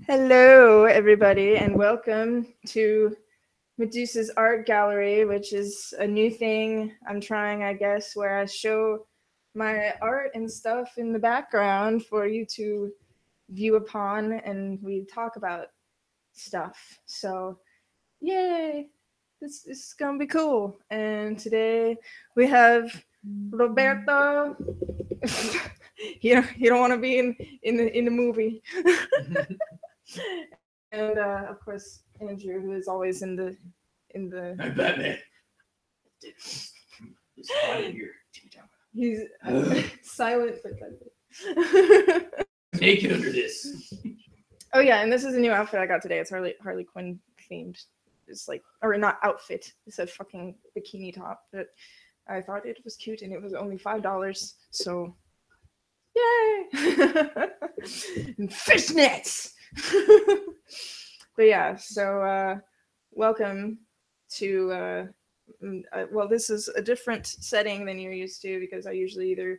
Hello, everybody, and welcome to Medusa's Art Gallery, which is a new thing I'm trying, I guess, where I show my art and stuff in the background for you to view upon, and we talk about stuff. So, yay! This is gonna be cool. And today we have Roberto. You don't want to be in the movie. And of course Andrew, who is always in the I'm Batman. It's hot in here. he's silent but deadly. Naked under this. Oh yeah, and this is a new outfit I got today. It's Harley Quinn themed. It's like, or not outfit. It's a fucking bikini top. But I thought it was cute, and it was only $5. So, yay! And fishnets. But yeah, so welcome to. Well, this is a different setting than you're used to because I usually either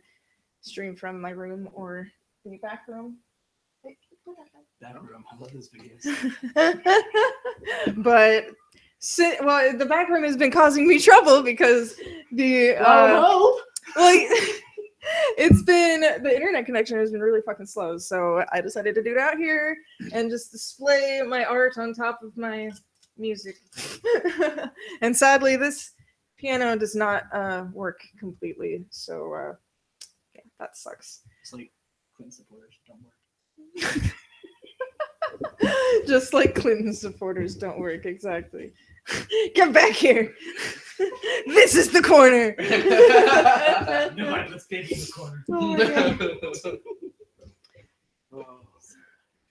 stream from my room or the back room. That room. I love this videos. But well, the back room has been causing me trouble because the it's been the internet connection has been really fucking slow. So I decided to do it out here and just display my art on top of my music. And sadly, this piano does not work completely. So yeah, that sucks. It's like Clinton supporters don't work. Just like Clinton supporters don't work, exactly. Get back here. This is the corner. Nobody puts baby in the corner. Oh my God.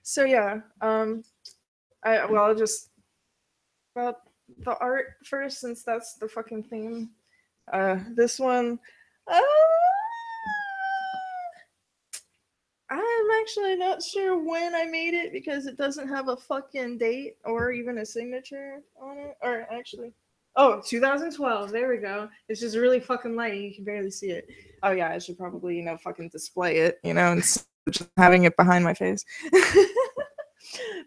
So yeah, I'll just about the art first since that's the fucking theme. This one, I'm actually not sure when I made it because it doesn't have a fucking date or even a signature on it. Or actually, oh, 2012. There we go. It's just really fucking light. You can barely see it. Oh yeah, I should probably fucking display it, instead of just having it behind my face.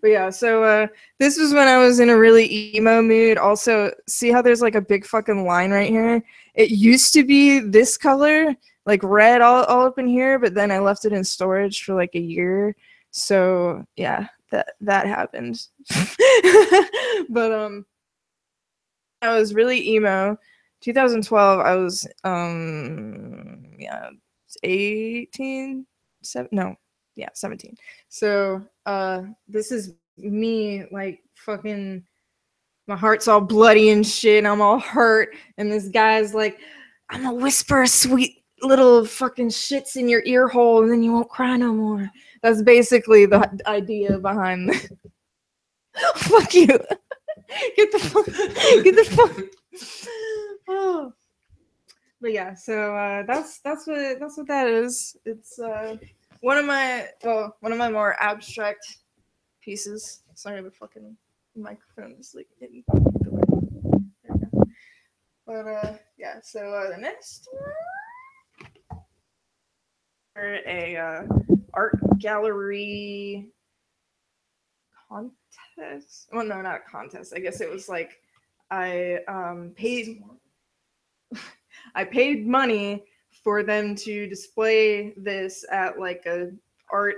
But yeah, so this was when I was in a really emo mood. Also, see how there's like a big fucking line right here? It used to be this color, like red all up in here, but then I left it in storage for like a year. So yeah, that happened. But I was really emo. 2012, I was 18, 17. So this is me like fucking my heart's all bloody and shit, I'm all hurt, and this guy's like, I'm gonna whisper sweet little fucking shits in your ear hole and then you won't cry no more. That's basically the idea behind this. Fuck you. Get the fuck. Oh. But yeah, so that's what that is. It's one of my more abstract pieces. Sorry, the fucking microphone is like hitting the way. There we go. But yeah, so the next one, a art gallery contest. Well, no, not a contest. I guess it was like I paid money for them to display this at like a art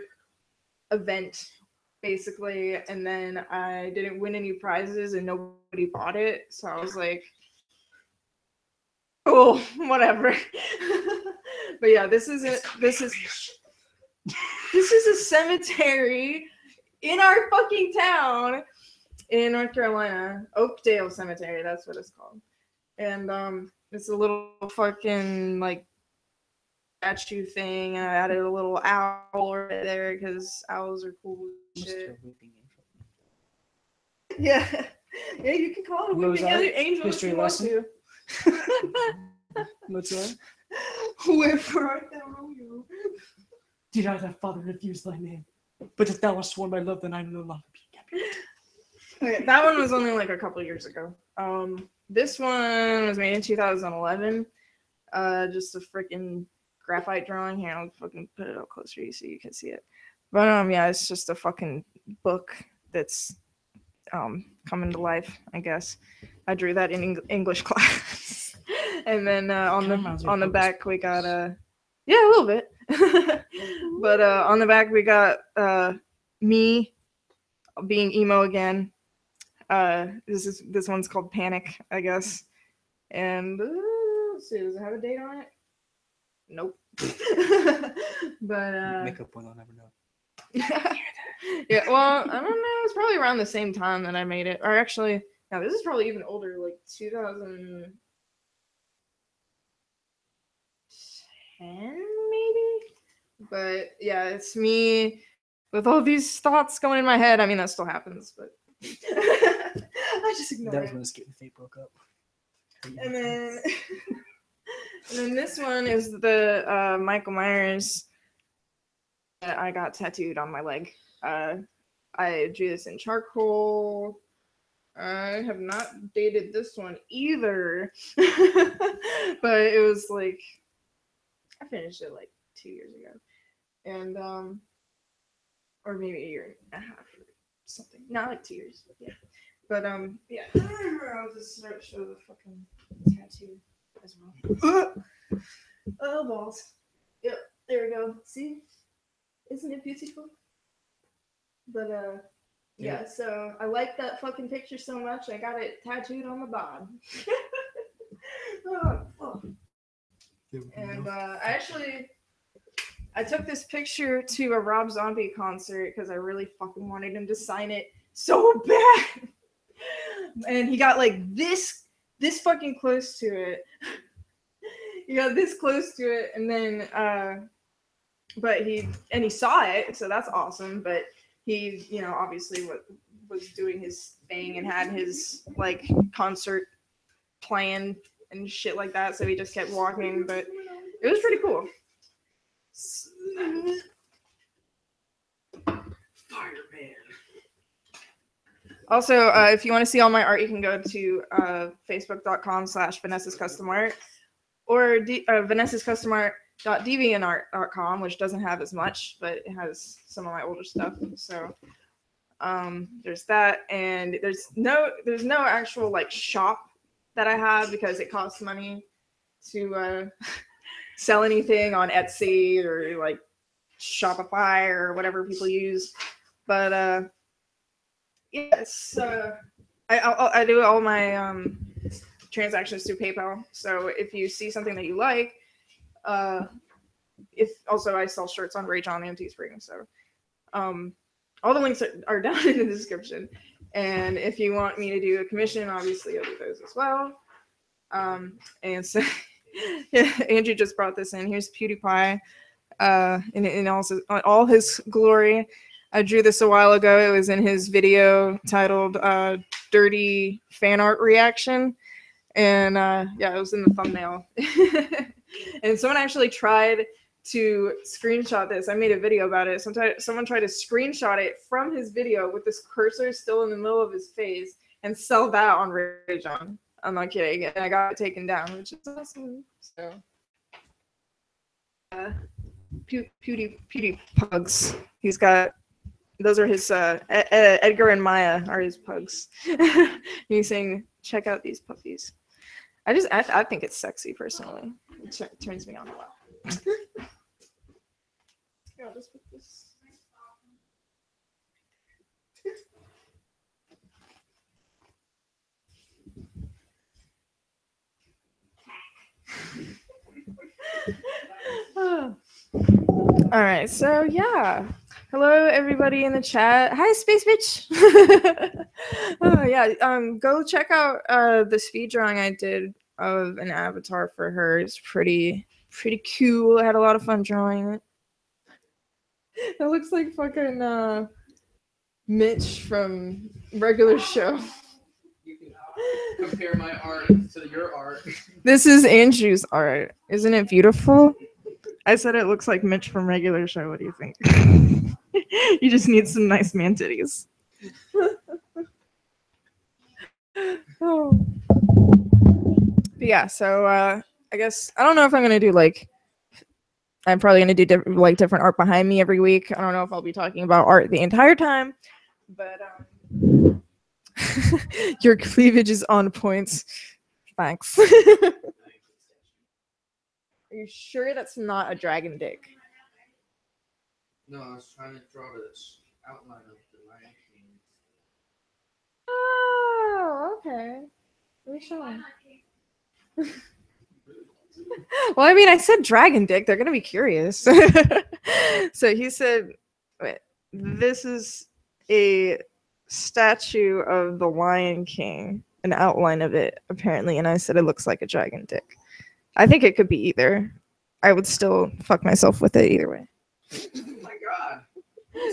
event basically, and then I didn't win any prizes and nobody bought it, so I was like, cool, whatever. But yeah, this is a cemetery in our fucking town in North Carolina. Oakdale Cemetery, that's what it's called. And it's a little fucking like statue thing, and I added a little owl right there because owls are cool as shit. Yeah, yeah, you can call it a weeping angel if you want to. What's that? Wherefore art thou, Romeo? Did I, thy father, refuse thy name? But if thou hast sworn by love, then I no longer be captive. Okay, that one was only like a couple years ago. This one was made in 2011. Just a freaking graphite drawing. Here, I'll fucking put it up closer so you can see it. But yeah, it's just a fucking book that's coming to life, I guess. I drew that in English class. And then on the back we got yeah, a little bit. But on the back we got me being emo again. This one's called Panic, I guess. And let's see, does it have a date on it? Nope. But makeup one, I'll never know. yeah, well, I don't know. It's probably around the same time that I made it. Or actually, no, this is probably even older, like 2010 maybe. But yeah, it's me with all these thoughts going in my head. I mean, that still happens, but I just ignore That it. was when Skate and Fate broke up. And then, and then this one is the Michael Myers that I got tattooed on my leg. I drew this in charcoal. I have not dated this one either, but it was like I finished it like 2 years ago, and or maybe a year and a half or something. Not like 2 years, but yeah. But yeah. I'll just show the fucking tattoo as well. Oh balls. Yep, there we go. See, isn't it beautiful? But yeah, so I like that fucking picture so much, I got it tattooed on the bod. Oh. And I took this picture to a Rob Zombie concert because I really fucking wanted him to sign it so bad. And he got like this fucking close to it. He got this close to it, and then but he saw it, so that's awesome. But he, you know, obviously was doing his thing and had his like concert plan and shit like that, so he just kept walking. But it was pretty cool. Fireman. Also, if you want to see all my art, you can go to facebook.com/Vanessa's Custom Art or vanessascustomart.deviantart.com, which doesn't have as much, but it has some of my older stuff. So there's that, and there's no actual like shop that I have because it costs money to sell anything on Etsy or like Shopify or whatever people use. But yes, I do all my transactions through PayPal. So if you see something that you like, if also I sell shirts on Rage On and Teespring. So all the links are down in the description. And if you want me to do a commission, obviously I'll do those as well. And so yeah, Andrew just brought this in. Here's PewDiePie in all his glory. I drew this a while ago. It was in his video titled Dirty Fan Art Reaction. And yeah, it was in the thumbnail. And someone actually tried to screenshot this. I made a video about it. Someone tried to screenshot it from his video with this cursor still in the middle of his face and sell that on Rage On. I'm not kidding. And I got it taken down, which is awesome. So Pewdie Pugs. He's got, those are his Edgar and Maya are his pugs. He's saying, check out these puppies. I think it's sexy personally. It turns me on a lot. I'll just put this. All right, so yeah. Hello, everybody in the chat. Hi, Space Bitch. Oh yeah, go check out the speed drawing I did of an avatar for her. It's pretty cool. I had a lot of fun drawing it. It looks like fucking Mitch from Regular Show. You can compare my art to your art. This is Andrew's art. Isn't it beautiful? I said it looks like Mitch from Regular Show. What do you think? You just need some nice man titties. Oh. But yeah, so I guess I don't know if I'm gonna do like. I'm probably gonna do different art behind me every week. I don't know if I'll be talking about art the entire time, But your cleavage is on point. Thanks. Are you sure that's not a dragon dick? No, I was trying to draw the outline of the Lion King. Oh, okay. Let me show them. Well, I mean, I said dragon dick. They're gonna be curious. So he said, wait, this is a statue of the Lion King, an outline of it, apparently. And I said it looks like a dragon dick. I think it could be either. I would still fuck myself with it either way. Oh my god.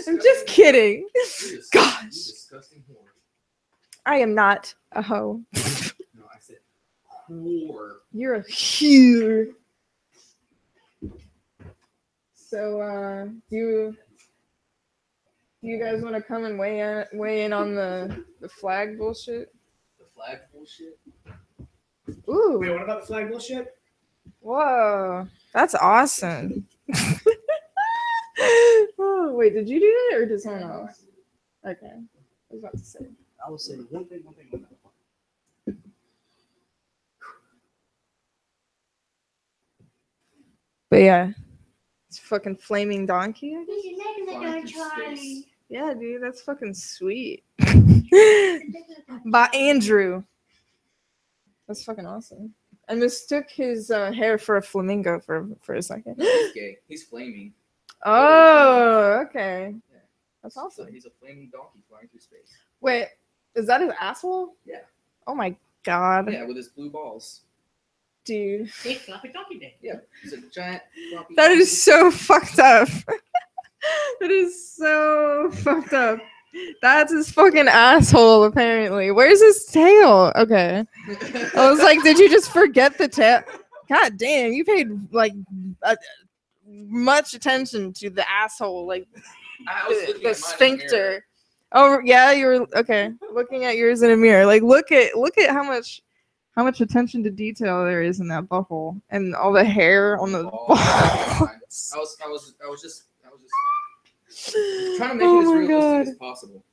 I'm just kidding. Gosh. Disgusting whore. I am not a hoe. No, I said whore. You're a huge. So, do you guys want to come and weigh in on the flag bullshit? The flag bullshit? Ooh. Wait, what about the flag bullshit? Whoa. That's awesome. Oh, wait, did you do that or did someone else? Okay. I was about to say. I will say one thing. But yeah. It's fucking flaming donkey. I guess? Flying through space. Yeah, dude, that's fucking sweet. By Andrew. That's fucking awesome. I mistook his hair for a flamingo for a second. He's gay. He's flaming. Oh, okay. Yeah. That's awesome. So he's a flaming donkey flying through space. Wait, is that his asshole? Yeah. Oh my god. Yeah, with his blue balls. Dude. Big floppy donkey dick. Yeah. He's a giant floppy That donkey. is so fucked up. That is so fucked up. That's his fucking asshole, apparently. Where's his tail? Okay. I was like, did you just forget the tail? God damn, you paid like much attention to the asshole, like I was looking the at mine in the mirror. sphincter. Oh yeah, you were okay. Looking at yours in a mirror. Like look at how much attention to detail there is in that butthole and all the hair on the Oh, balls. I was just trying to make Oh it as my realistic God. as possible.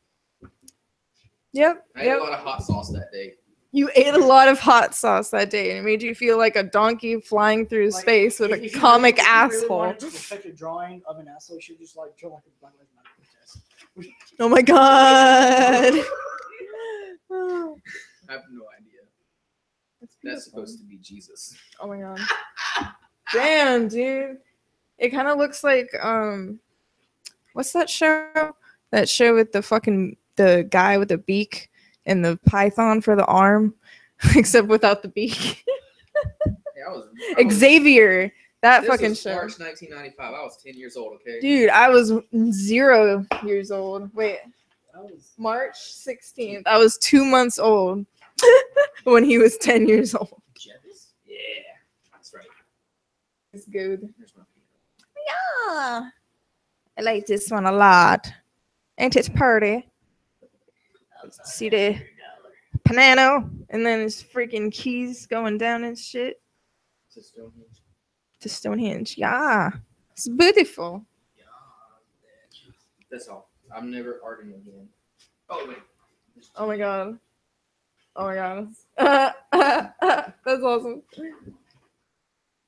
Yep. I ate a lot of hot sauce that day. You ate a lot of hot sauce that day, and it made you feel like a donkey flying through Like, space with if a you comic really, if you really asshole. wanted to perfect a drawing of an asshole, you should just like draw like a Black Lives Matter protest. Oh my god. I have no idea. That's supposed to be Jesus. Oh my god. Damn, dude. It kind of looks like what's that show? That show with the guy with the beak and the python for the arm, except without the beak. Yeah, I was Xavier. That this fucking was show. March 1995. I was 10 years old. Okay. Dude, I was 0 years old. Wait, That was March 16th. I was 2 months old when he was 10 years old. Jealous? Yeah, that's right. It's good. Here's my peanut. Yeah. I like this one a lot. Ain't it pretty? See the piano and then his freaking keys going down and shit To Stonehenge. to Stonehenge. Yeah. It's beautiful. Yeah. That's all. I'm never arguing again. Oh wait. Oh my god. Oh my god. That's awesome.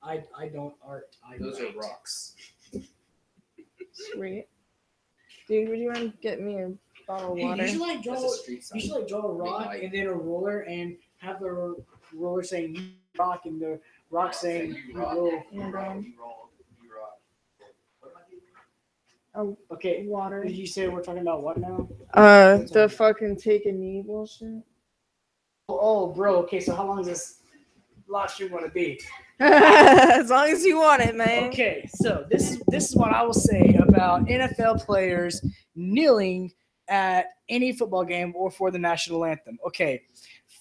I don't art. Those are rocks. Sweet. Dude, would you want to get me a bottle of water? You should like draw. That's a street sign. You should like draw a rock light. and then a roller and have the roller saying "you rock" and the rock saying You "you rock. roll." You rock. You roll. You rock. What am I doing? Oh, Okay. water. Did you say we're talking about what now? The fucking take a knee bullshit. Oh, bro. Okay, so how long is this live stream going to be? As long as you want it, man. Okay, so this is what I will say about NFL players kneeling at any football game or for the national anthem. Okay,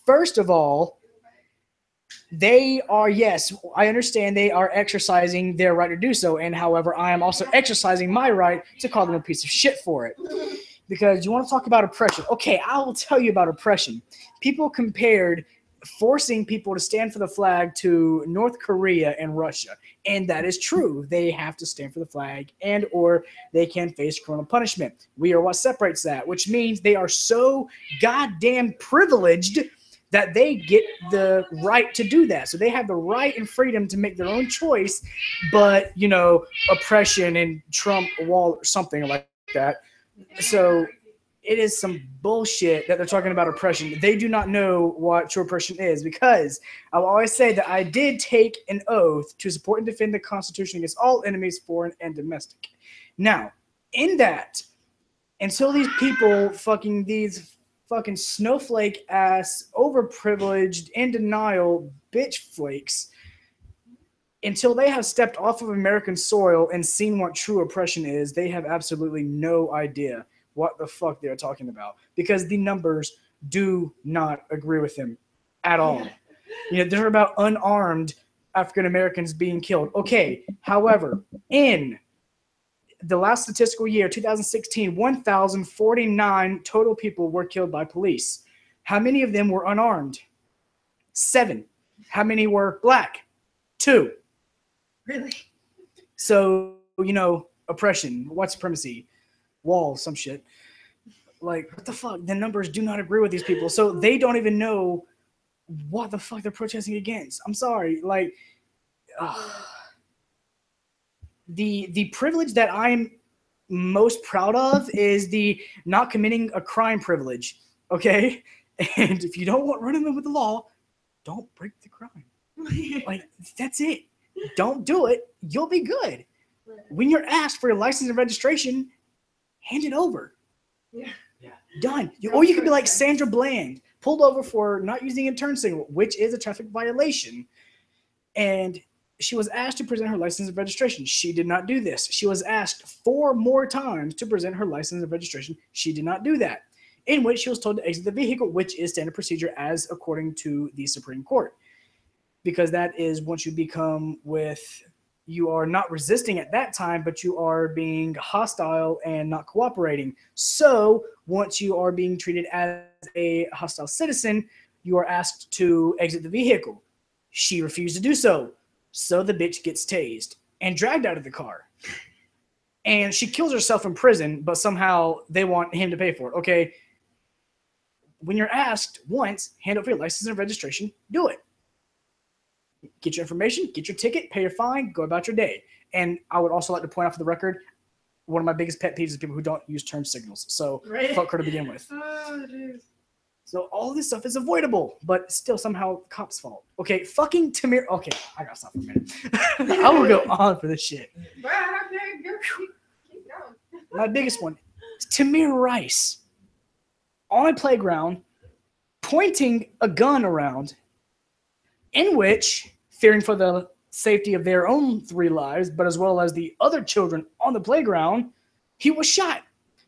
first of all, they are, yes, I understand they are exercising their right to do so, and however, I am also exercising my right to call them a piece of shit for it. Because you want to talk about oppression. Okay, I will tell you about oppression. People compared forcing people to stand for the flag to North Korea and Russia. And that is true. They have to stand for the flag and or they can face criminal punishment. We are what separates that, which means they are so goddamn privileged that they get the right to do that. So they have the right and freedom to make their own choice, but, you know, oppression and Trump wall or something like that. So it is some bullshit that they're talking about oppression. They do not know what true oppression is, because I will always say that I did take an oath to support and defend the Constitution against all enemies, foreign and domestic. Now, in that, until these people these fucking snowflake ass, overprivileged, in denial bitch flakes, until they have stepped off of American soil and seen what true oppression is, they have absolutely no idea what the fuck they're talking about, because the numbers do not agree with them at all. You know, they're about unarmed African Americans being killed. Okay, however, in the last statistical year, 2016, 1,049 total people were killed by police. How many of them were unarmed? 7. How many were black? 2. Really? So, you know, oppression, white supremacy, wall, some shit. Like, what the fuck? The numbers do not agree with these people. So they don't even know what the fuck they're protesting against. I'm sorry. Like, the privilege that I'm most proud of is the not committing a crime privilege. Okay? And if you don't want running with the law, don't break the crime. Like, that's it. Don't do it. You'll be good. When you're asked for your license and registration, hand it over. Yeah. Done. Or you could be like Sandra Bland, pulled over for not using a turn signal, which is a traffic violation. And she was asked to present her license and registration. She did not do this. She was asked 4 more times to present her license and registration. She did not do that. In which she was told to exit the vehicle, which is standard procedure as according to the Supreme Court. Because that is once you become you are not resisting at that time, but you are being hostile and not cooperating. So once you are being treated as a hostile citizen, you are asked to exit the vehicle. She refused to do so. So the bitch gets tased and dragged out of the car. And she kills herself in prison, but somehow they want him to pay for it. Okay. When you're asked once, hand over your license and registration, do it. Get your information, get your ticket, pay your fine, go about your day. And I would also like to point out for the record, one of my biggest pet peeves is people who don't use turn signals. So fuck her to begin with. Oh, geez. So all this stuff is avoidable, but still somehow the cops' fault. Okay, fucking Tamir. Okay, I gotta stop for a minute. I will go on for this shit. Keep going. My biggest one is Tamir Rice on a playground pointing a gun around, in which, fearing for the safety of their own 3 lives, but as well as the other children on the playground, he was shot.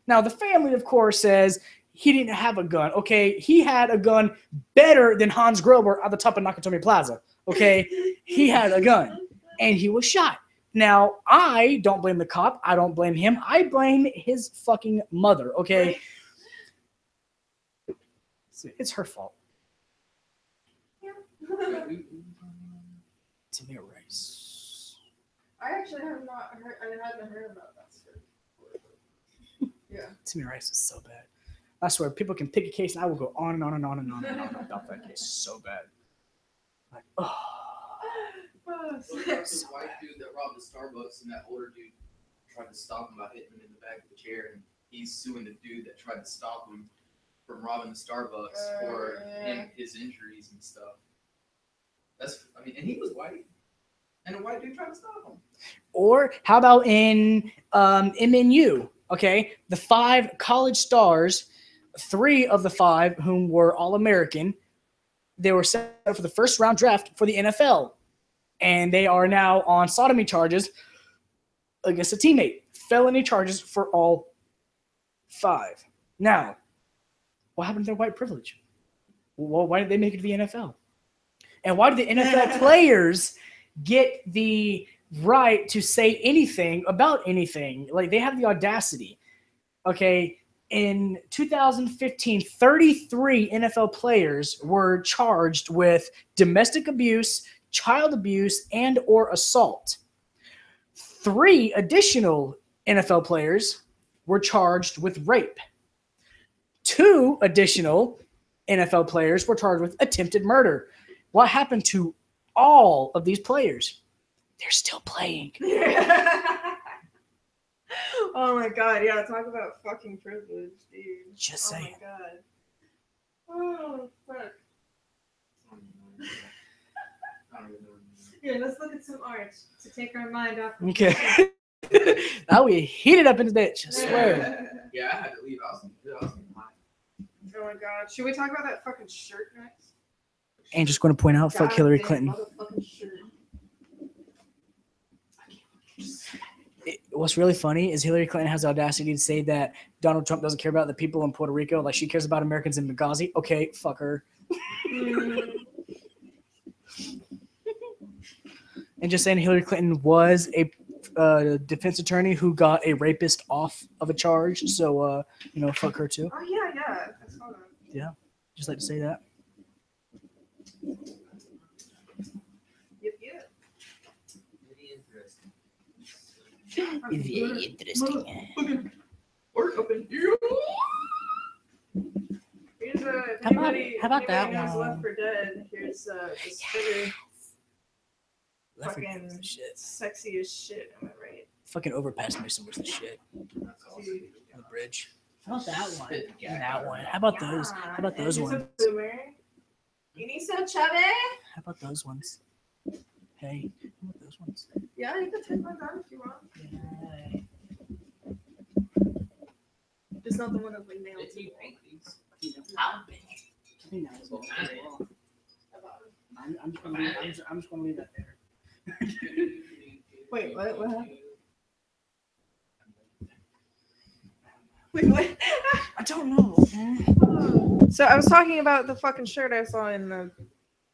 Now, the family, of course, says he didn't have a gun. Okay, he had a gun better than Hans Grober at the top of Nakatomi Plaza. Okay, he had a gun, and he was shot. Now, I don't blame the cop. I don't blame him. I blame his fucking mother. Okay, it's her fault. Tamir Rice. I actually have not heard. I hadn't heard about that story. Yeah. Tamir Rice is so bad. I swear, people can pick a case, and I will go on and on and on and on and on about that case. So bad. Like, oh. This white dude that robbed the Starbucks, and that older dude tried to stop him by hitting him in the back of the chair, and he's suing the dude that tried to stop him from robbing the Starbucks for his injuries and stuff. And he was white, and a white dude tried to stop him. Or how about in MNU? Okay, the 5 college stars, 3 of the 5 whom were All-American, they were set up for the first round draft for the NFL, and they are now on sodomy charges against a teammate. Felony charges for all 5. Now, what happened to their white privilege? Well, why did they make it to the NFL? And why do the NFL players get the right to say anything about anything? Like, they have the audacity. Okay, In 2015, 33 NFL players were charged with domestic abuse, child abuse, and or assault. 3 additional NFL players were charged with rape. 2 additional NFL players were charged with attempted murder. What happened to all of these players? They're still playing. Oh my god, yeah, talk about fucking privilege, dude. Just saying. Oh my god. Oh, fuck. Here, let's look at some art to take our mind off. Okay. Now we heat it up in the bitch, I swear. Yeah, I had to leave. I was hot. Oh my god. Should we talk about that fucking shirt next? And just going to point out, fuck Hillary Goddamn Clinton. motherfucking shirt. What's really funny is Hillary Clinton has the audacity to say that Donald Trump doesn't care about the people in Puerto Rico, like she cares about Americans in Benghazi. Okay, fuck her. And just saying, Hillary Clinton was a defense attorney who got a rapist off of a charge, so fuck her too. Oh yeah, I saw that. Yeah, just like to say that. Yep. Very interesting. Or open. Here's How about that has one? Left for Dead. Here's this figure. Left for Dead Fucking was the shit. sexy as shit. Am I right? Fucking Overpass Mason was the shit. That's awesome. Dude. On the bridge. How about that one? Yeah. And that one. How about those? Yeah. How about those And he's a ones? boomer. You need some chubby? How about those ones? Hey, how about those ones? Yeah, you can take mine down if you want. Yay. Just not the one that's like nailed Did to you the paint these? I think that was all. I'm just gonna leave that there. Wait, what happened? Wait, what? I don't know. So I was talking about the fucking shirt I saw in the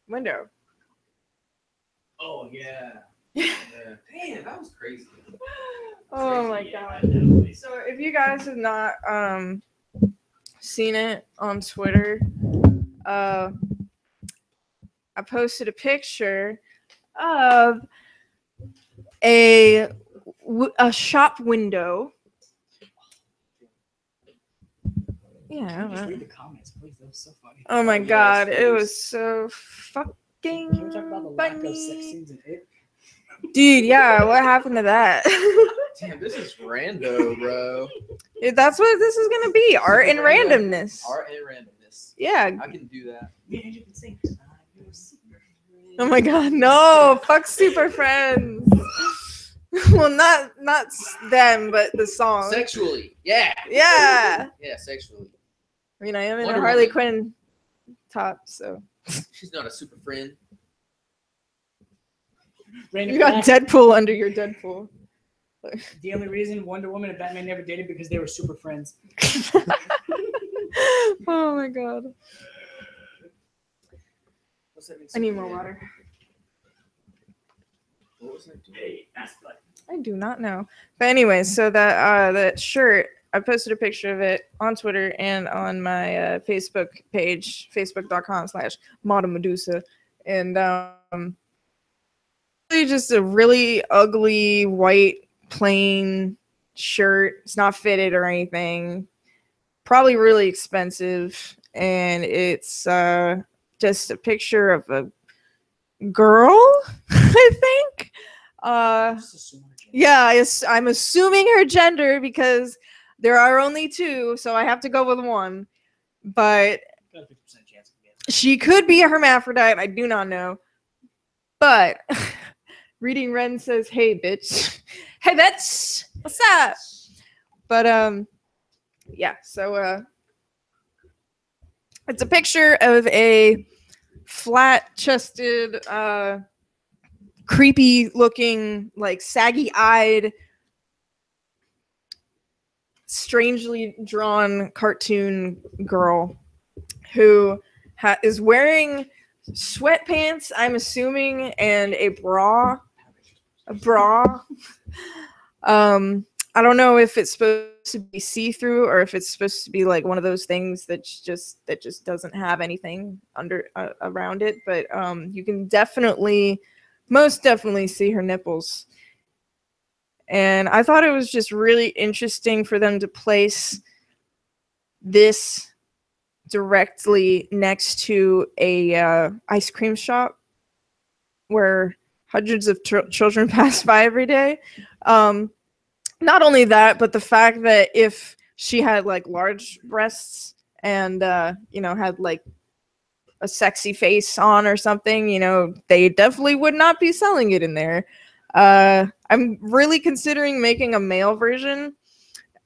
window. Oh yeah. Yeah. Damn, that was crazy. Oh my god. So if you guys have not seen it on Twitter, I posted a picture of a shop window. Yeah. Just read the comments, please. That was so funny. Oh my Yes, god, it please. was so fucking Can we talk about the lack of sex funny. scenes in it? Dude, yeah, what happened to that? Damn, this is rando, bro. That's what this is gonna be, art and randomness. Art and randomness. Yeah. I can do that. Yeah, you can sing. Oh my god, no! Fuck Super Friends. Well, not them, but the song. Sexually. Yeah. Yeah. Yeah, sexually. I mean, I am in a Wonder Harley Woman. Quinn top, so She's not a super friend. Random you got fact, Deadpool under your Deadpool. the only reason Wonder Woman and Batman never dated because they were super friends. Oh my god. What's that mean? I need more water. What was that? Hey, that's like I do not know. But anyway, so that shirt, I posted a picture of it on Twitter and on my Facebook page, facebook.com/Medusa. And really just a really ugly white plain shirt. It's not fitted or anything. Probably really expensive. And it's just a picture of a girl, I think. just assume her gender. Yeah, I'm assuming her gender because there are only 2, so I have to go with one. But Got a 50% chance. she could be a hermaphrodite. I do not know. But Reading Ren says, "Hey, bitch. Hey, bitch. What's up?" But yeah. So it's a picture of a flat-chested, creepy-looking, like saggy-eyed, strangely drawn cartoon girl who is wearing sweatpants, I'm assuming, and a bra. I don't know if it's supposed to be see-through or if it's supposed to be like one of those things that just doesn't have anything under around it, but you can most definitely see her nipples. And I thought it was just really interesting for them to place this directly next to a ice cream shop where hundreds of children pass by every day. Not only that, but the fact that if she had like large breasts and had like a sexy face on or something, they definitely would not be selling it in there. I'm really considering making a male version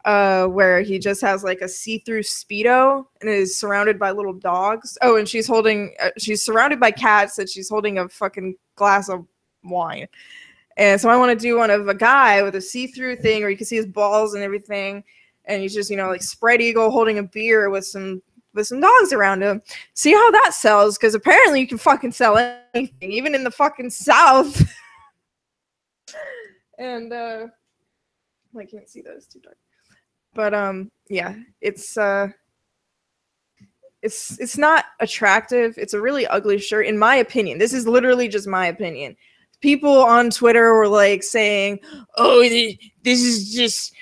where he just has like a see-through Speedo and is surrounded by little dogs. Oh, and she's surrounded by cats and she's holding a fucking glass of wine. And so I want to do one of a guy with a see-through thing where you can see his balls and everything. And he's just, like spread eagle holding a beer with some dogs around him. See how that sells, because apparently you can fucking sell anything, even in the fucking South. And I can't see those too dark. But yeah, it's not attractive. It's a really ugly shirt, in my opinion. This is literally just my opinion. People on Twitter were like saying, "Oh, this is just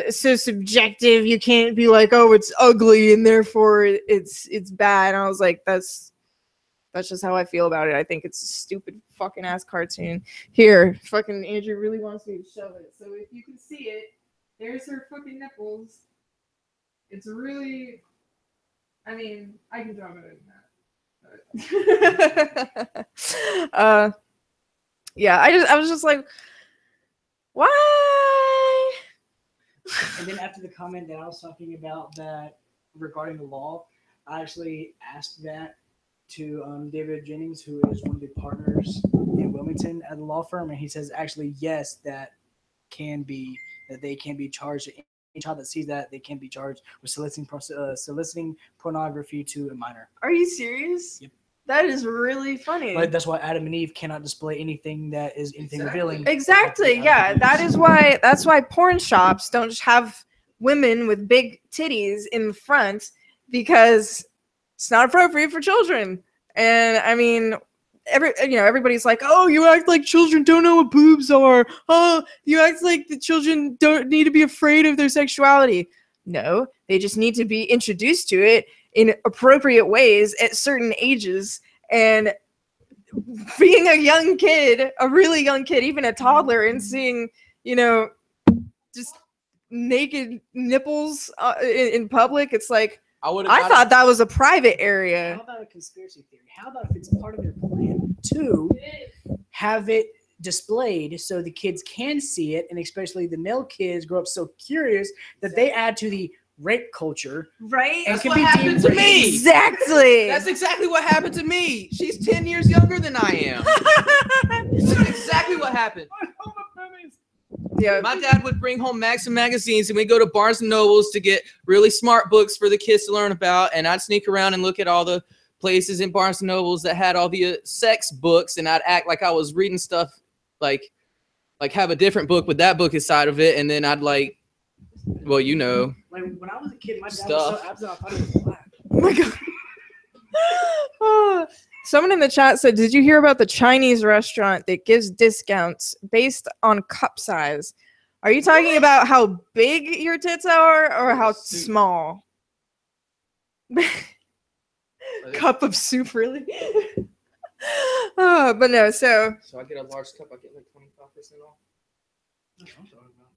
so subjective. You can't be like, oh, it's ugly and therefore it's bad." And I was like, that's just how I feel about it. I think it's a stupid fucking ass cartoon. Here, fucking Andrew really wants me to show it. So if you can see it, there's her fucking nipples. It's really, I mean, I can draw better than that. Yeah, I was just like, why? And then after the comment that I was talking about that regarding the law, I actually asked that to David Jennings, who is one of the partners in Wilmington at the law firm, and he says actually yes, that they can be charged. Any child that sees that, they can be charged with soliciting pornography to a minor. Are you serious? Yep. That is really funny. But that's why Adam and Eve cannot display anything that is anything revealing. Exactly. Yeah, that's why porn shops don't have women with big titties in the front, because it's not appropriate for children. And I mean, everybody's like, "Oh, you act like children don't know what boobs are. Oh, you act like the children don't need to be afraid of their sexuality." No, they just need to be introduced to it in appropriate ways at certain ages. And being a young kid, a really young kid, even a toddler, and seeing, just naked nipples in public, it's like, I thought that was a private area. How about a conspiracy theory? How about if it's part of their plan to have it displayed so the kids can see it, and especially the male kids grow up so curious that they add to the rape culture, right? That's what happened to me. Exactly. That's exactly what happened to me. She's 10 years younger than I am. That's exactly what happened. Yeah. My dad would bring home Maxim magazines, and we'd go to Barnes and Nobles to get really smart books for the kids to learn about. And I'd sneak around and look at all the places in Barnes and Nobles that had all the sex books, and I'd act like I was reading stuff, like have a different book with that book inside of it, and then I'd like, well, like when I was a kid, my dad was so absent, I thought it was black. Oh my god. Someone in the chat said, "Did you hear about the Chinese restaurant that gives discounts based on cup size?" Are you talking about how big your tits are or how small? Cup of soup, really? But no, so I get a large cup, I get like 25% off.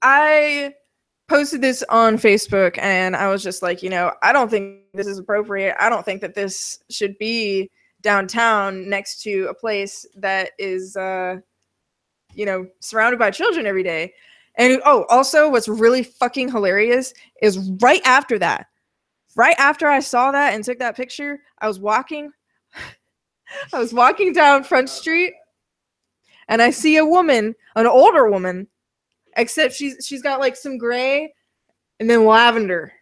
I posted this on Facebook and I was just like, I don't think this is appropriate. I don't think that this should be downtown next to a place that is surrounded by children every day. And also what's really fucking hilarious is right after I saw that and took that picture, I was walking down Front Street and I see a woman, an older woman, except she's got like some gray and then lavender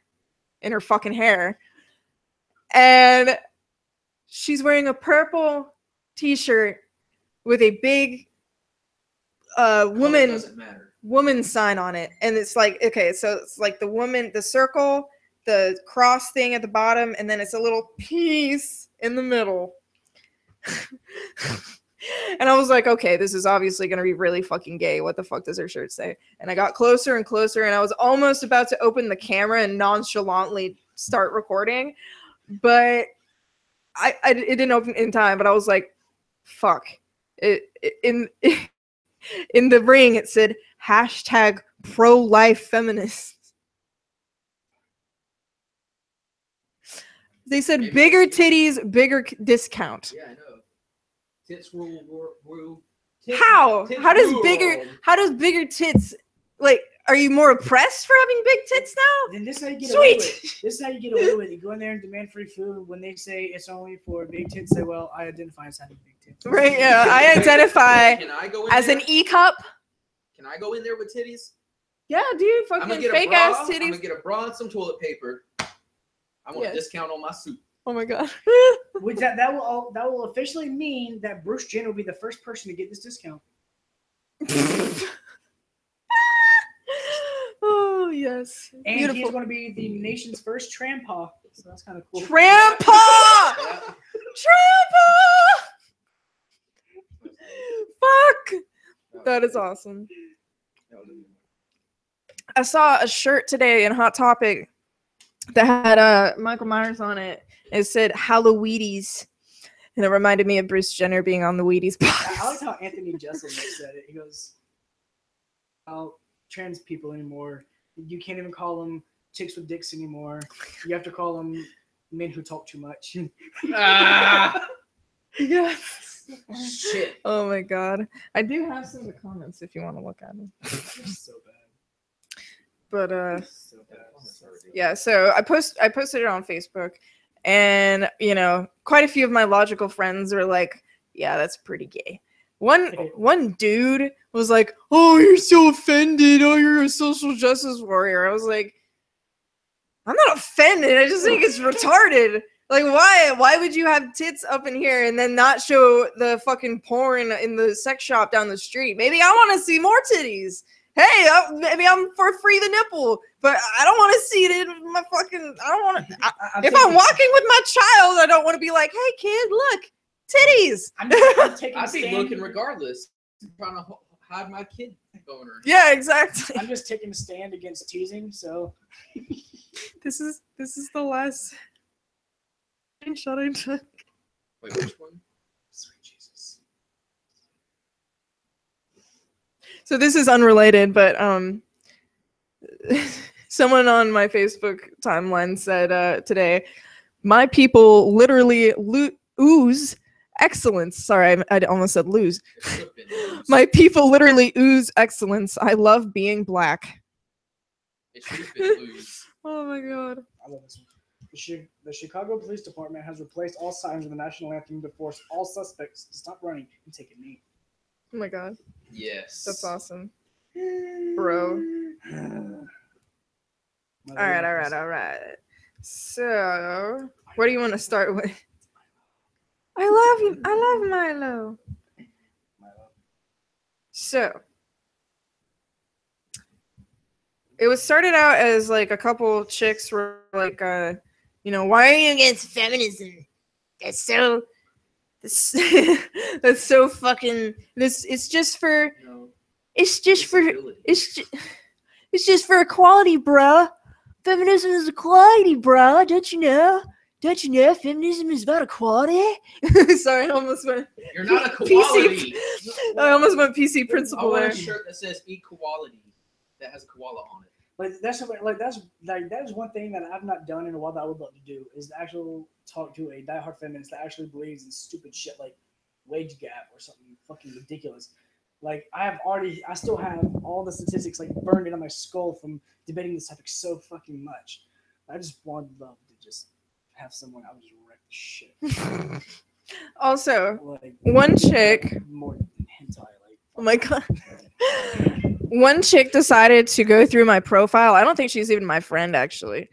in her fucking hair. And she's wearing a purple t-shirt with a big woman woman sign on it, and it's like, okay, so it's like the woman, the circle, the cross thing at the bottom, and then it's a little piece in the middle. And I was like, okay, this is obviously going to be really fucking gay. What the fuck does her shirt say? And I got closer and closer, and I was almost about to open the camera and nonchalantly start recording, but it didn't open in time. But I was like, fuck. In the ring, it said hashtag pro-life feminist. They said Maybe bigger titties, bigger discount. Yeah, I know. Tits rule. How does rule. bigger tits, like, are you more oppressed for having big tits now? Then this is how you get away Sweet. with it. This is how you get away with it. You go in there and demand free food. When they say it's only for big tits, say, well, I identify as having big tits. Right, yeah. I identify Can I go in as there? an E-cup. Can I go in there with titties? Yeah, dude, I'm gonna fucking get fake a bra. ass I'm gonna titties. get a bra and some toilet paper. I want Yes. a discount on my suit. Oh my god. Which that will officially mean that Bruce Jenner will be the first person to get this discount. Oh yes. And he's Beautiful. going to be the nation's first trampa. So that's kind of cool. Trampa! Yeah. Trampa! Fuck! That is awesome. I saw a shirt today in Hot Topic that had Michael Myers on it. It said Halloweedies. And it reminded me of Bruce Jenner being on the Wheaties box. I like how Anthony Jeselnik said it. He goes, "Oh, trans people anymore. You can't even call them chicks with dicks anymore. You have to call them men who talk too much." Ah, Yes. shit. Oh my god. I do have some of the comments if you want to look at them. So bad. But So bad. yeah, so I posted it on Facebook, and you know, quite a few of my logical friends were like, yeah, that's pretty gay. One dude was like, oh, you're so offended, oh, you're a social justice warrior. I was like, I'm not offended, I just think it's retarded. Like, why would you have tits up in here and then not show the fucking porn in the sex shop down the street? Maybe I want to see more titties. Hey, maybe I'm for free the nipple, but I don't want to see it in my fucking. I don't want to. If I'm walking with my child, I don't want to be like, "Hey, kid, look, titties." I'm taking a I'd be stand. looking regardless. I'm trying to hide my kid boner. Yeah, exactly. I'm just taking a stand against teasing. So This is the last shot I took. Wait, which one? Sweet Jesus. So this is unrelated, but someone on my Facebook timeline said today, my people literally ooze excellence. Sorry, I almost said lose. My people literally ooze excellence. I love being black. It should have been lose. Oh my god. I love this one. The Chicago Police Department has replaced all signs of the national anthem to force all suspects to stop running and take a knee. Oh my god. Yes. That's awesome. Bro. All right. So, what do you want to start with? I love Milo. So, it was started out as like a couple chicks were like, you know, why are you against feminism? That's so fucking. It's just for. No. It's just for. Disability. It's just for equality, bruh. Feminism is equality, bruh. Don't you know? Don't you know feminism is about equality? Sorry, I almost went. You're not a koality. I almost went PC I principal want there. a shirt that says equality that has a koala on it. That is one thing that I've not done in a while that I would love to do is to actually talk to a diehard feminist that actually believes in stupid shit like wage gap or something fucking ridiculous. Like I still have all the statistics like burned into my skull from debating this topic so fucking much. I just would love to just have someone I would just wreck the shit. Also, Like one chick. more than hentai. Like Oh my god. One chick decided to go through my profile. I don't think she's even my friend, actually.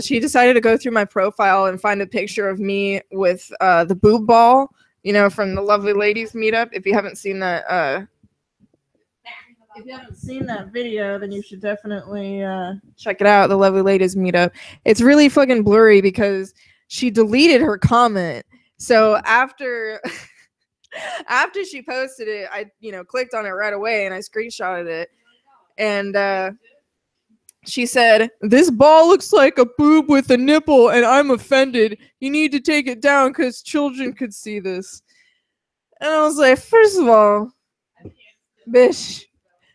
She decided to go through my profile and find a picture of me with the boob ball, you know, from the Lovely Ladies meetup. If you haven't seen that, if you haven't seen that video, then you should definitely check it out. The Lovely Ladies meetup. It's really fucking blurry because she deleted her comment. So after after she posted it, I clicked on it right away and I screenshotted it. And she said, "This ball looks like a boob with a nipple, and I'm offended. You need to take it down because children could see this." And I was like, first of all, bitch,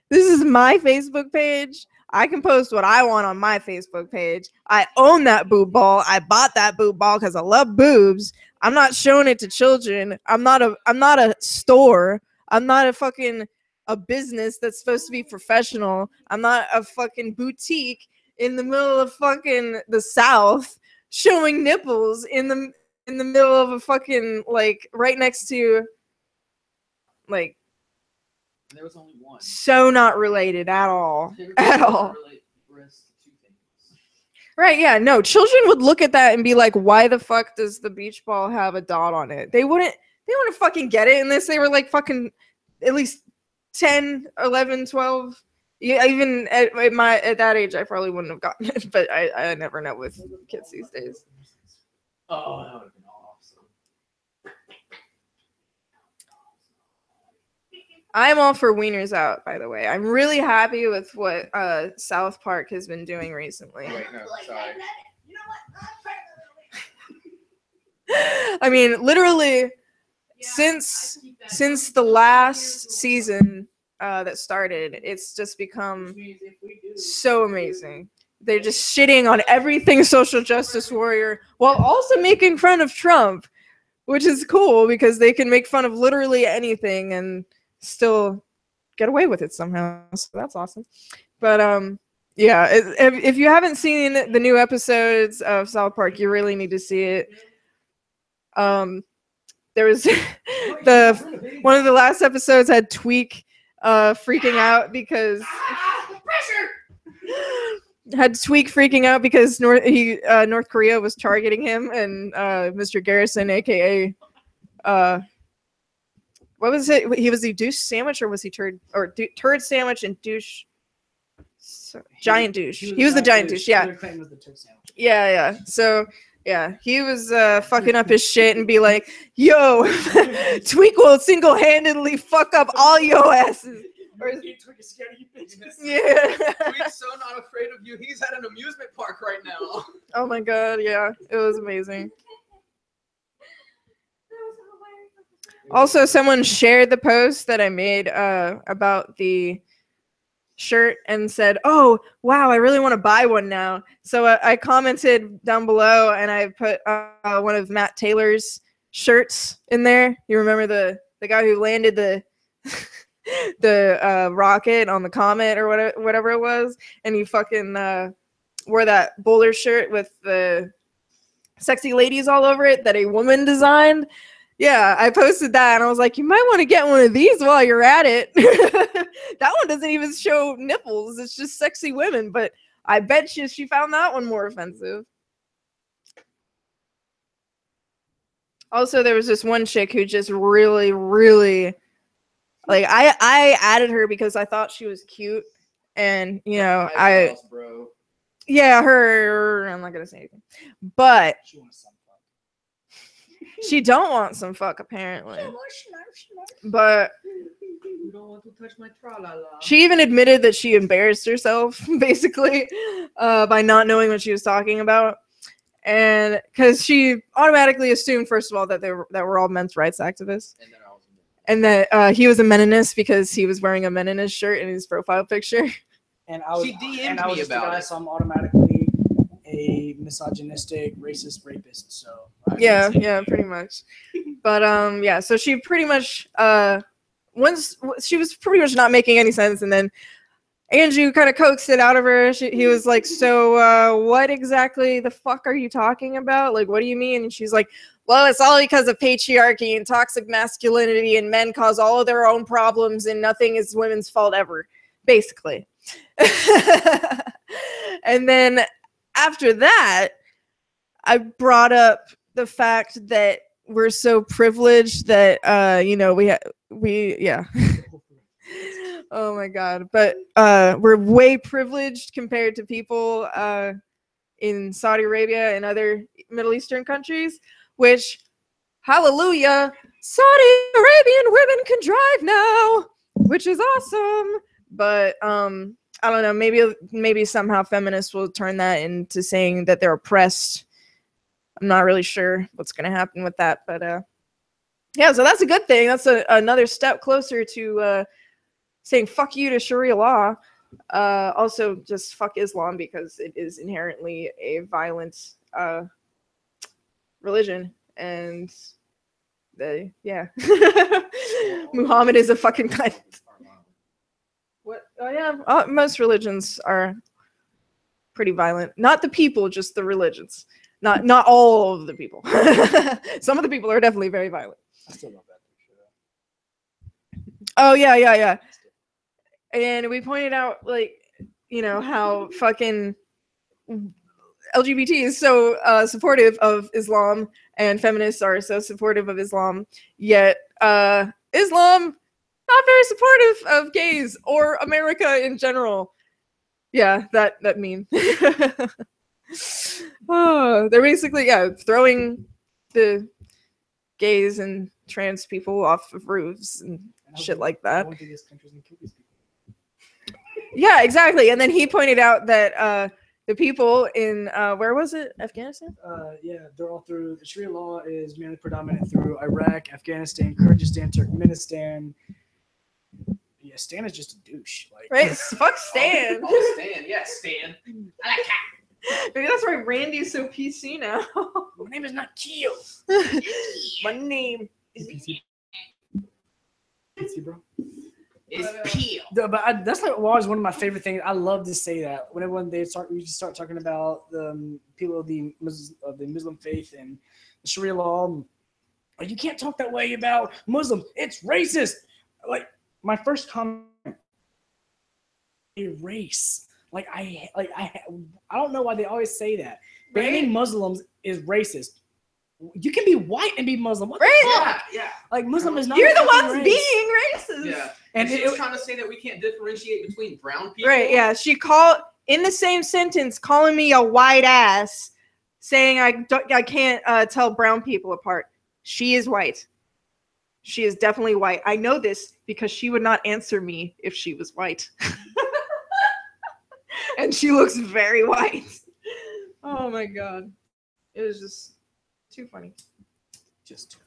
this is my Facebook page. I can post what I want on my Facebook page. I own that boob ball. I bought that boob ball because I love boobs. I'm not showing it to children. I'm not a store. I'm not a business that's supposed to be professional. I'm not a fucking boutique in the middle of fucking the South showing nipples in the middle of a fucking right next to There was only one. so not related at all. At all. Right, yeah, no, children would look at that and be like, why the fuck does the beach ball have a dot on it? They wouldn't fucking get it unless they were like fucking at least 10, 11, 12. Yeah, even at that age, I probably wouldn't have gotten it, but I never know with kids these days. Oh, that would have been awesome. I'm all for wieners out, by the way. I'm really happy with what South Park has been doing recently. Wait, no, sorry. I mean, literally, since the last season that started, it's just become so amazing. They're just shitting on everything social justice warrior while also making fun of Trump, which is cool because they can make fun of literally anything and still get away with it somehow. So that's awesome. But yeah, if you haven't seen the new episodes of South Park, you really need to see it. There was one of the last episodes had Tweak freaking out because North Korea was targeting him, and Mr. Garrison, aka what was it? He was the douche sandwich, or was he turd sandwich and douche? Giant douche. He was the giant douche. Yeah. Yeah. So yeah, he was fucking up his shit and be like, "Yo, Tweak will single-handedly fuck up all yo asses." Or Tweak is scared of you bitches. Yeah. Tweak's so not afraid of you. He's at an amusement park right now. Oh my god, yeah, it was amazing. Also, someone shared the post that I made about the shirt and said, "Oh, wow, I really want to buy one now." So I commented down below and I put one of Matt Taylor's shirts in there. You remember the guy who landed the rocket on the comet or whatever it was, and he fucking wore that bowler shirt with the sexy ladies all over it that a woman designed. Yeah, I posted that and I was like, you might want to get one of these while you're at it. That one doesn't even show nipples. It's just sexy women, but I bet you she found that one more offensive. Also, there was this one chick who just really, really, like, I added her because I thought she was cute. And, you know, yeah, her, I'm not going to say anything. But she don't want some fuck, apparently. But You don't want to touch my tra-la-la. she even admitted that she embarrassed herself, basically, by not knowing what she was talking about. And because she automatically assumed, first of all, that we're all men's rights activists. And that he was a Meninist because he was wearing a Meninist shirt in his profile picture. And I was, She DM'd and I was me just a about guy, it. so I'm automatically a misogynistic, racist rapist. So Yeah, pretty much. But yeah, so she pretty much once she was pretty much not making any sense, and then Andrew kind of coaxed it out of her. He was like, "So what exactly the fuck are you talking about? Like, what do you mean?" And she's like, "Well, it's all because of patriarchy and toxic masculinity, and men cause all of their own problems, and nothing is women's fault ever," basically. And then after that, I brought up the fact that we're so privileged that you know, we yeah. Oh my god. But we're way privileged compared to people in Saudi Arabia and other Middle Eastern countries, which, hallelujah, Saudi Arabian women can drive now, which is awesome. But I don't know, maybe somehow feminists will turn that into saying that they're oppressed. I'm not really sure what's going to happen with that, but yeah, so that's a good thing. That's another step closer to saying fuck you to Sharia law. Also, just fuck Islam because it is inherently a violent religion, and Muhammad is a fucking cunt. What? Oh yeah, most religions are pretty violent. Not the people, just the religions. Not all of the people. Some of the people are definitely very violent. I still love that picture. Oh yeah. And we pointed out, like, you know, how fucking LGBT is so supportive of Islam, and feminists are so supportive of Islam, yet Islam not very supportive of gays or America in general. Yeah, that meme. Oh, they're basically throwing the gays and trans people off of roofs and shit like that. Yeah, exactly. And then he pointed out that the people in where was it? Afghanistan? Yeah, they're all through. The Sharia law is mainly predominant through Iraq, Afghanistan, Kyrgyzstan, Turkmenistan. Yeah, Stan is just a douche. Like, right? Fuck Stan. Oh, Stan. Yeah, Stan. I like cat. Maybe that's why Randy's so PC now. My name is not Keo. My name is PC, bro. It's Peel. That's like always one of my favorite things. I love to say that whenever we start talking about the people of the Muslim faith and the Sharia law. Like, you can't talk that way about Muslims. It's racist. Like, my first comment, a race. I don't know why they always say that. Banning Muslims is racist. You can be white and be Muslim. What the fuck? Yeah. Like, Muslim is not. You're the ones race. being racist. Yeah. And she's trying to say that we can't differentiate between brown people. Right, yeah. She called in the same sentence, calling me a white ass, saying I can't tell brown people apart. She is white. She is definitely white. I know this because she would not answer me if she was white. And she looks very white. Oh my god. It was just too funny. Just too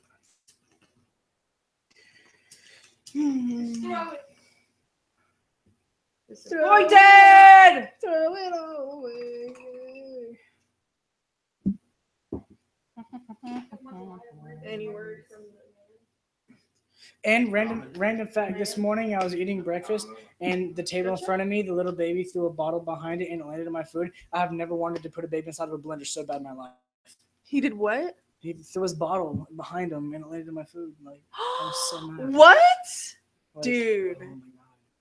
funny. Disappointed! Throw it all away. Any word from the And random fact, this morning I was eating breakfast and the table in front of me, the little baby threw a bottle behind it and it landed on my food. I have never wanted to put a baby inside of a blender so bad in my life. He did what? He threw his bottle behind him and it landed on my food. Like, I was so mad. What? Like, Dude. Oh my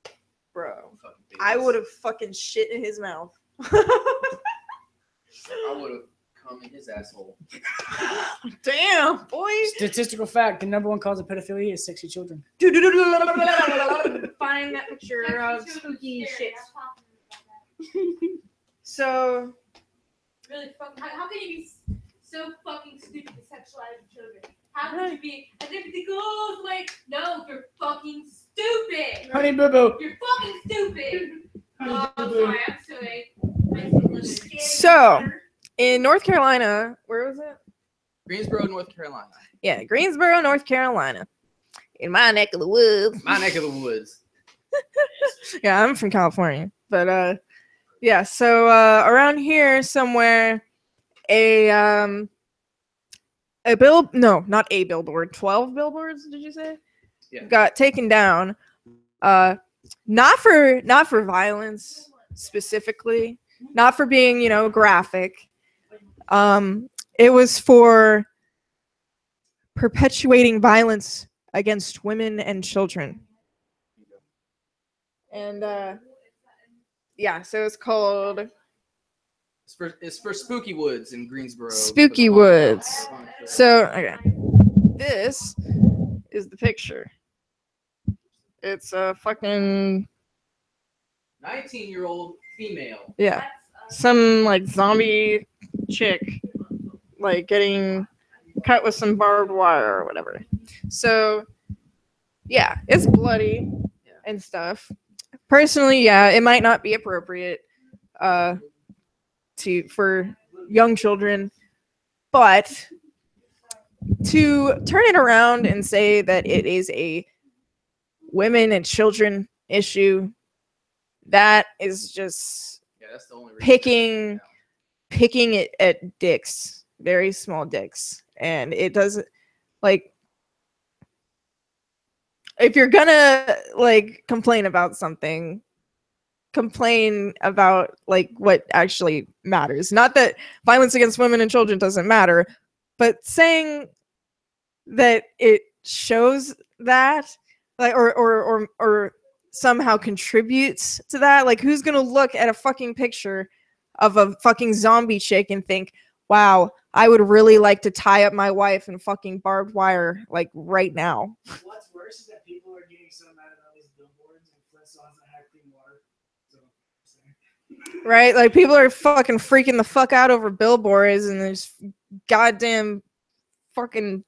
god. Bro. I would have fucking shit in his mouth. I would have come in his asshole. Damn, boy. Statistical fact, the number one cause of pedophilia is sexy children. Find that picture of spooky shit. So, Really fucking. How can you be so fucking stupid to sexualize children? How could you be as if the girls like? No, you're fucking stupid. Honey boo boo. You're fucking stupid. Oh, I'm sorry. I'm sorry. So, in North Carolina, where was it? Greensboro, North Carolina. Yeah, Greensboro, North Carolina. In my neck of the woods. My neck of the woods. Yeah, I'm from California. But yeah, so around here somewhere, not a billboard, 12 billboards, did you say? Yeah. Got taken down. Not for violence specifically, not for being, graphic. It was for perpetuating violence against women and children. And yeah, so it's called It's for Spooky Woods in Greensboro. Spooky Woods. So, okay. This is the picture. It's a fucking 19-year-old female. yeah, some like zombie chick, like getting cut with some barbed wire or whatever. So yeah, it's bloody and stuff. Personally, yeah, it might not be appropriate for young children, but to turn it around and say that it is a women and children issue, that is just Yeah, that's the only reason. picking it at dicks, very small dicks. And it doesn't, like, if you're gonna like complain about something, complain about like what actually matters. Not that violence against women and children doesn't matter, but saying that it shows that, like, or somehow contributes to that. Like, who's gonna look at a fucking picture of a fucking zombie chick and think, wow, I would really like to tie up my wife in fucking barbed wire like right now. What's worse is that people are getting so mad about these billboards and Flintstones that have clean water. So, Right? Like, people are fucking freaking the fuck out over billboards, and there's goddamn fucking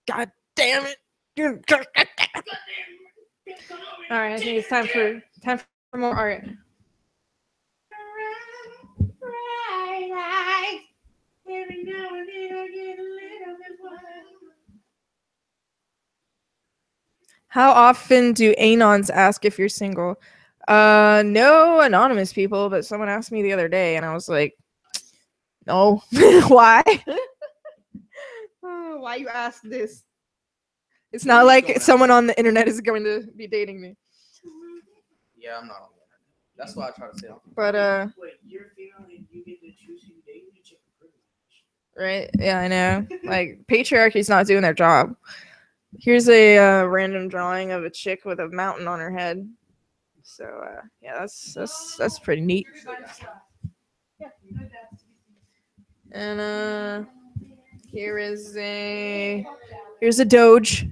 goddamn it. All right, I think it's time for more art. How often do anons ask if you're single? No anonymous people, but someone asked me the other day, and I was like, no. Why? Why you ask this? It's not like someone on the internet is going to be dating me. Yeah, I'm not on the internet. That's why I try to stay on. But wait, you're female and you get to choose who you date? You check the privilege. right? Yeah, I know. Like, patriarchy's not doing their job. Here's a random drawing of a chick with a mountain on her head. So yeah, that's pretty neat. And here's a Doge.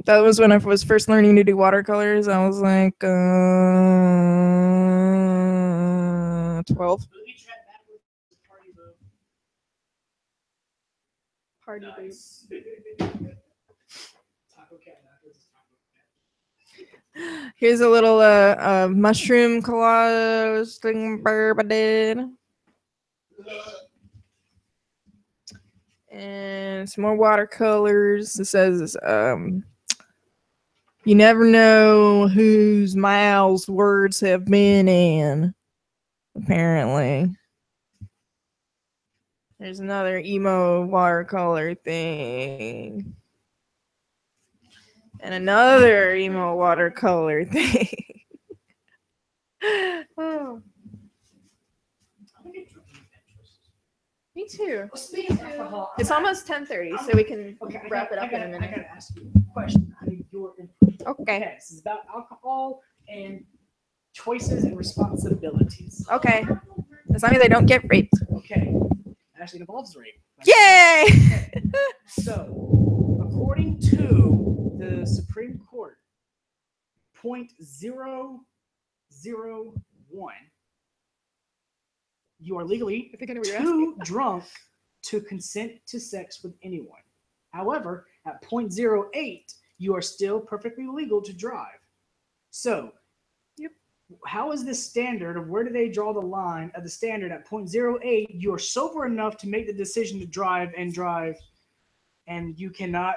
That was when I was first learning to do watercolors. I was like 12. Party boots. Here's a little mushroom collage thing I did. And some more watercolors. It says, you never know whose mouths words have been in, apparently. There's another emo watercolor thing. And another emo watercolor thing. Oh. Me too. Well, speaking of alcohol, It's almost 10:30, so we can wrap it up in a I minute. gotta ask you a question. I need your input. Okay. This is about alcohol and choices and responsibilities. Okay. As long as I don't get raped. Okay. Actually, it involves rape. Yay! Okay. So, according to the Supreme Court, 0.001, you are legally I think I know what you're too drunk to consent to sex with anyone. However, at 0.08, you are still perfectly legal to drive. So, how is this standard, or where do they draw the line of the standard at 0.08? You are sober enough to make the decision to drive, and you cannot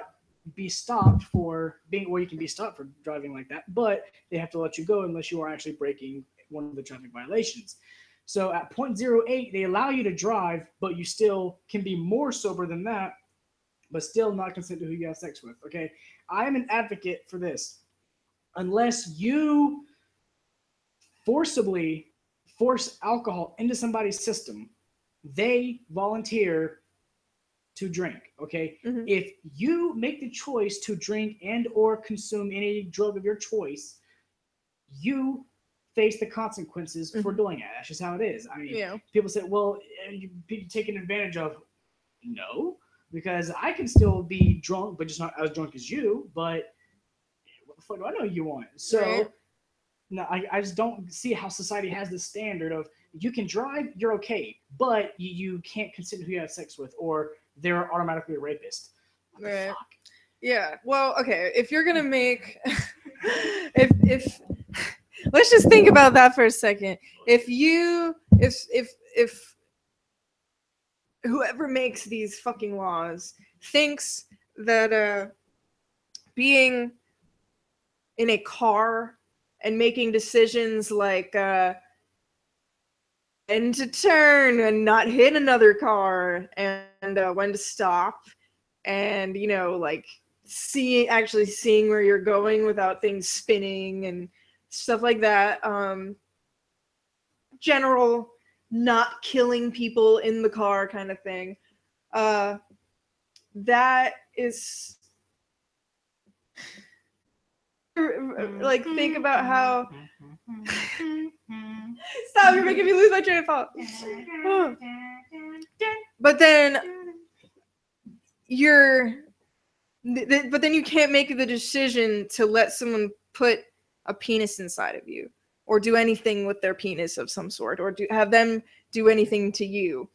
be stopped for being, well, you can be stopped for driving like that, but they have to let you go unless you are actually breaking one of the traffic violations. So at 0.08, they allow you to drive, but you still can be more sober than that, but still not consent to who you have sex with. Okay, I am an advocate for this. Unless you forcibly force alcohol into somebody's system, they volunteer to drink. Okay, if you make the choice to drink and or consume any drug of your choice, you face the consequences for doing it. That's just how it is. I mean, people say, well, you're taken advantage of. No, because I can still be drunk, but just not as drunk as you. But the fuck do I know you want? So, Right. no, I just don't see how society has this standard of you can drive, you're okay, but you can't consider who you have sex with, or they're automatically a rapist. What the Right. fuck? Yeah. Well, okay. If you're gonna make, if let's just think about that for a second. If whoever makes these fucking laws thinks that being in a car and making decisions like when to turn and not hit another car and when to stop and like actually seeing where you're going without things spinning and stuff like that, general not killing people in the car kind of thing, that is like, think about how stop, you're making me lose my train of thought. But then but then you can't make the decision to let someone put a penis inside of you or do anything with their penis of some sort or have them do anything to you.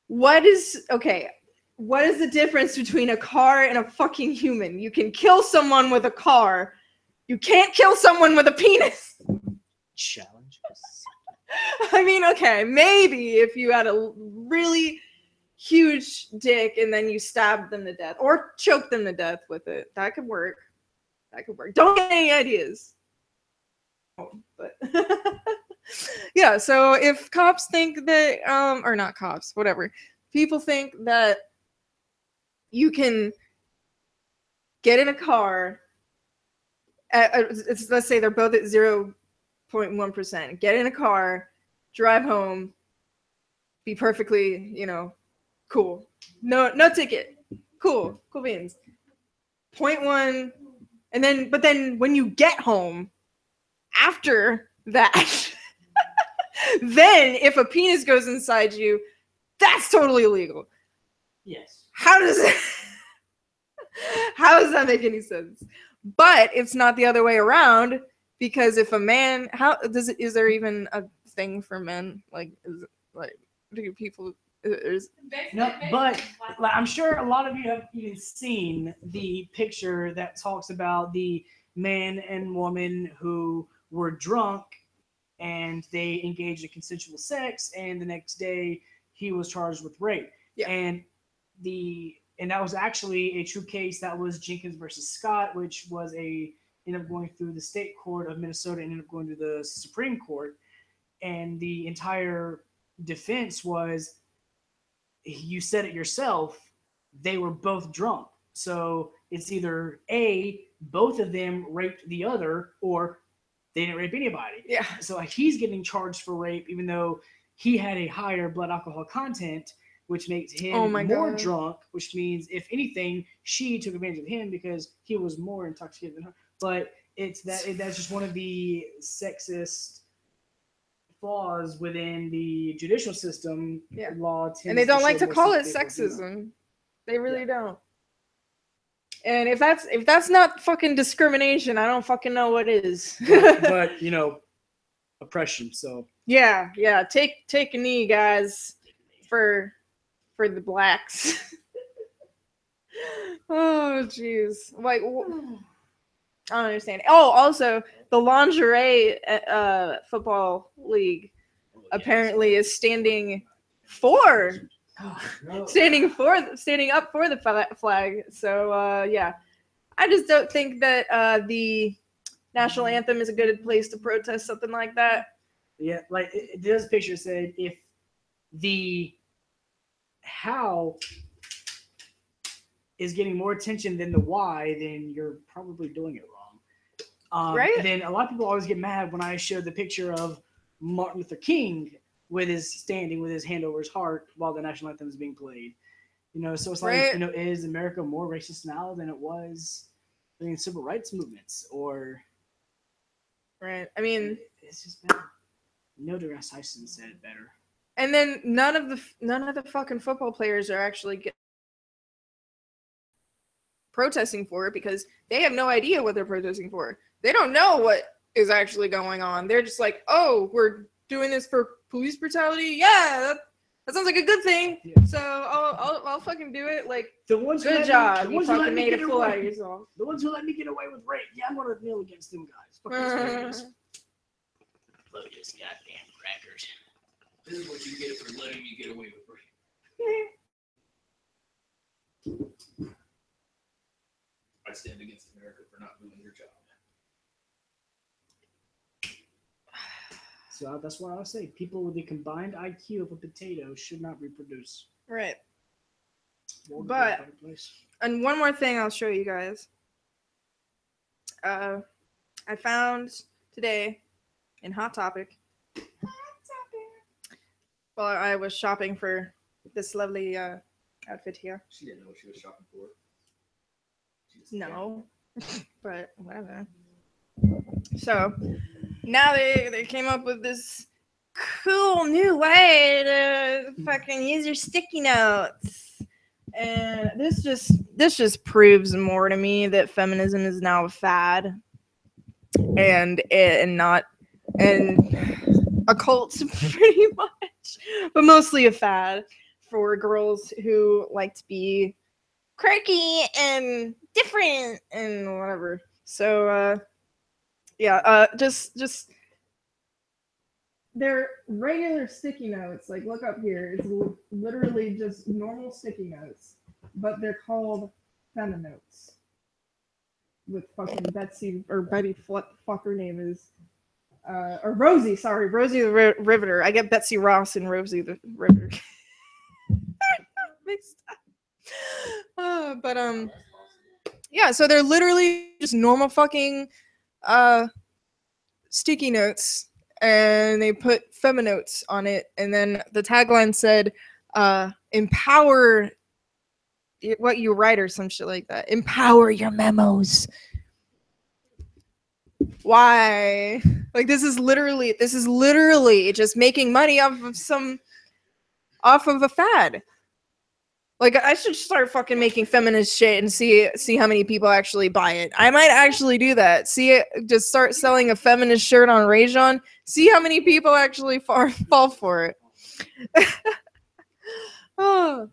What is the difference between a car and a fucking human? You can kill someone with a car. You can't kill someone with a penis. Challenge. I mean, okay, maybe if you had a really huge dick and then you stabbed them to death or choked them to death with it, that could work. Don't get any ideas. But yeah, so if cops think that or not cops, whatever, people think that you can get in a car let's say they're both at 0.1%, get in a car, drive home, be perfectly, cool, no ticket, cool beans, 0.1, but then when you get home after that then if a penis goes inside you, that's totally illegal. Yes. How does that make any sense? But it's not the other way around, because if a man, is there even a thing for men? Like, do people, No, but I'm sure a lot of you have even seen the picture that talks about the man and woman who were drunk and they engaged in consensual sex, and the next day he was charged with rape. Yeah. And that was actually a true case. That was Jenkins versus Scott, which ended up going through the state court of Minnesota and ended up going to the Supreme Court. And the entire defense was, you said it yourself, they were both drunk. So it's either A, both of them raped the other, or they didn't rape anybody. Yeah. So he's getting charged for rape, even though he had a higher blood alcohol content, which makes him more drunk, which means, if anything, she took advantage of him because he was more intoxicated than her. But that's just one of the sexist flaws within the judicial system. Yeah. Law and they don't like to call it sexism. They really don't. And if that's not fucking discrimination, I don't fucking know what is. but oppression. So yeah, take a knee, guys, for the blacks. Oh jeez, like I don't understand. Oh, also the lingerie football league apparently is standing up for the flag. So yeah, I just don't think that the national anthem is a good place to protest something like that. Yeah, like this picture said, if the how is getting more attention than the why, then you're probably doing it wrong. Right? And then a lot of people always get mad when I show the picture of Martin Luther King with his hand over his heart while the national anthem is being played. So it's like, is America more racist now than it was during civil rights movements? Or right? I mean, it's just bad. Neil deGrasse Tyson said it better. And then none of the fucking football players are actually protesting for because they have no idea what they're protesting for. They don't know what is actually going on. They're just like, oh, we're doing this for police brutality. Yeah, that sounds like a good thing. Yeah. So I'll fucking do it. Like, The ones who good let job. Me, You fucking made a fool out of yourself. The ones who let me get away with rape. Yeah, I'm gonna kneel against them guys. Fuck those niggas. Blow this goddamn crackers. This is what you get for letting me get away with rape. I stand against America for not doing your job. So that's why I say people with the combined IQ of a potato should not reproduce. Right. World But- would be a better place. And one more thing I'll show you guys. I found today in Hot Topic while I was shopping for this lovely outfit here. She didn't know what she was shopping for. She just- No, but whatever. So now they came up with this cool new way to fucking use your sticky notes, and this just proves more to me that feminism is now a fad, and not a cult pretty much, but mostly a fad for girls who like to be quirky and different and whatever. So just they're regular sticky notes. Like, look up here. It's literally just normal sticky notes, but they're called Feminotes. With fucking Betsy or Betty, fuck her name is, or Rosie. Sorry, Rosie the Riveter. I get Betsy Ross and Rosie the Riveter mixed up. But yeah. So they're literally just normal fucking sticky notes, and they put Feminotes on it, and then the tagline said, empower what you write or some shit like that. Empower your memos. Why? Like, this is literally just making money off of a fad. Like, I should start fucking making feminist shit and see how many people actually buy it. I might actually do that. Just start selling a feminist shirt on Rajon. See how many people actually fall for it. Oh.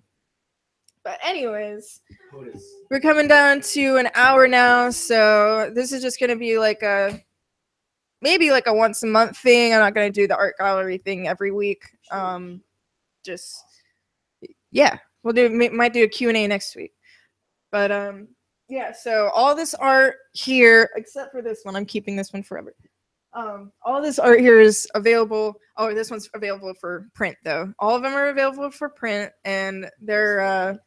But anyways, we're coming down to an hour now, so this is just gonna be like maybe like a once a month thing. I'm not gonna do the art gallery thing every week. Just yeah. Might do a Q&A next week. But yeah, so all this art here, except for this one, I'm keeping this one forever. All this art here is available. Oh, this one's available for print though. All of them are available for print, and they're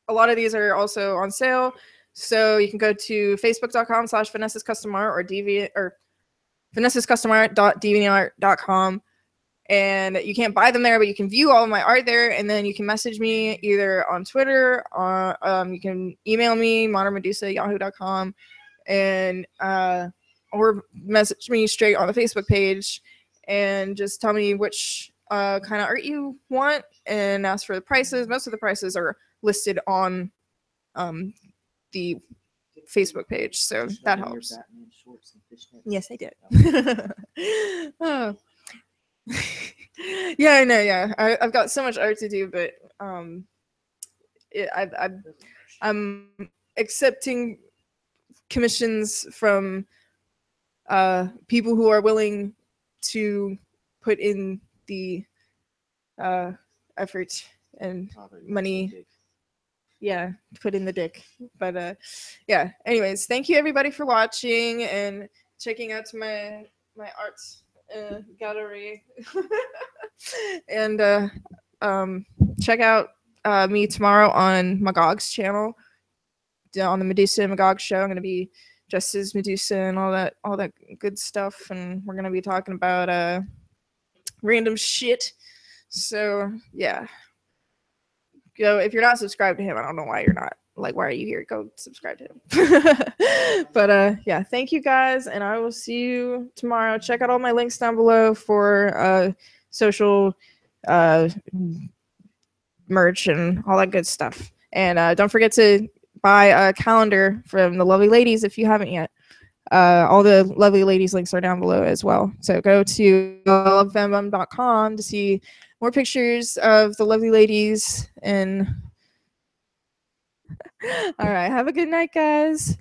a lot of these are also on sale. So you can go to facebook.com/VanessaSCustomArt or VanessaSCustomArt.deviantart.com. And you can't buy them there, but you can view all of my art there, and then you can message me either on Twitter, or you can email me, modernmedusa@yahoo.com, and or message me straight on the Facebook page, and just tell me which kind of art you want, and ask for the prices. Most of the prices are listed on the Facebook page, so that helps. Yes, I did. Oh. Yeah, I know. Yeah, I've got so much art to do, but I'm accepting commissions from people who are willing to put in the effort and money. Yeah, put in the dick. But yeah. Anyways, thank you everybody for watching and checking out my arts gallery. And check out me tomorrow on Magog's channel, on the Medusa and Magog show. I'm gonna be dressed as Medusa and all that good stuff, and we're gonna be talking about random shit. So yeah, go if you're not subscribed to him. I don't know why you're not. Like, why are you here? Go subscribe to him. But yeah, thank you guys, and I will see you tomorrow. Check out all my links down below for social merch and all that good stuff. And don't forget to buy a calendar from the lovely ladies if you haven't yet. All the lovely ladies links are down below as well. So go to LLMM.com to see more pictures of the lovely ladies. And all right, have a good night, guys.